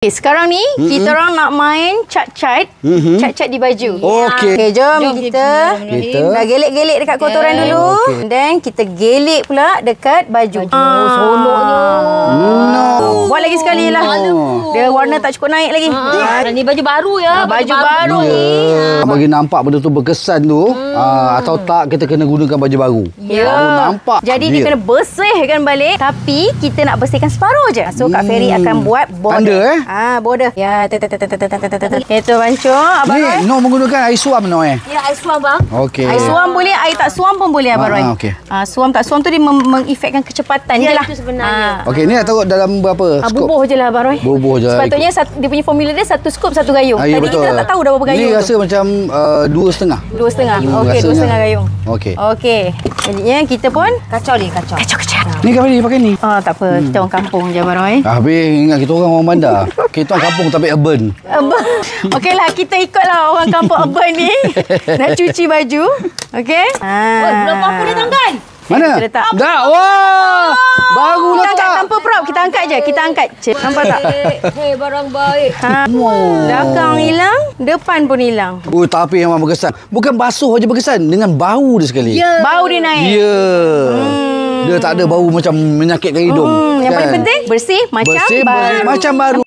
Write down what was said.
Sekarang ni kita orang nak main cat-cat, cat-cat di baju. Okey. Okey, jom kita dah gelik-gelik dekat kotoran dulu. Dan kita gelik pula dekat baju. Seronoknya. Buat lagi sekali lah. Dia warna tak cukup naik lagi. Ni baju baru ya. Baju baru ni. Bagi nampak benda tu berkesan tu, atau tak kita kena gunakan baju baru. Ya. Baru nampak. Jadi dia kena bersihkan balik, tapi kita nak bersihkan separuh je. So Kak Ferry akan buat border. Tanda border. Ya, itu Banco. Abang Roy. Ni, Noh menggunakan air suam Noh Ya, air suam bang. Okey. Air suam boleh, air tak suam pun boleh Abang Roy. Okey. Suam tak suam tu dia mengefekkan kecepatan je Ya, lah. itu sebenarnya. Okey, ni nak taruh dalam berapa skop? Bubuh je lah Abang Roy. Bubuh je. Sepatutnya dia punya formula dia satu skop satu gayung. Ya, Tadi betul. kita tak tahu dah berapa gayung Ni tu. rasa macam 2,5. 2,5. Okey, rasanya. 2,5 gayung. Okey. Okey. Jadinya kita pun Kacau ni, kacau. kacau-kacau. Ni kan pakai ni. Tak apa. Kita orang kampung je Abang Roy. Habis ingat kita orang bandar. Kita orang kampung tapi urban. Okeylah, kita ikutlah orang kampung urban ni. Nak cuci baju. Okey? Belum apa dia tanggal. Mana? Kita letak. Dah. Wah! Baru Kita angkat letak. tanpa prop. Kita angkat je. Kita angkat. Cik, nampak tak? Hei, barang baik. Belakang hilang, depan pun hilang. Oh, tapi memang berkesan. Bukan basuh aja berkesan, dengan bau dia sekali. Ya. Bau dia naik. Ya. Dia tak ada bau macam menyakitkan hidung. Yang paling penting bersih macam bersih baru. macam baru.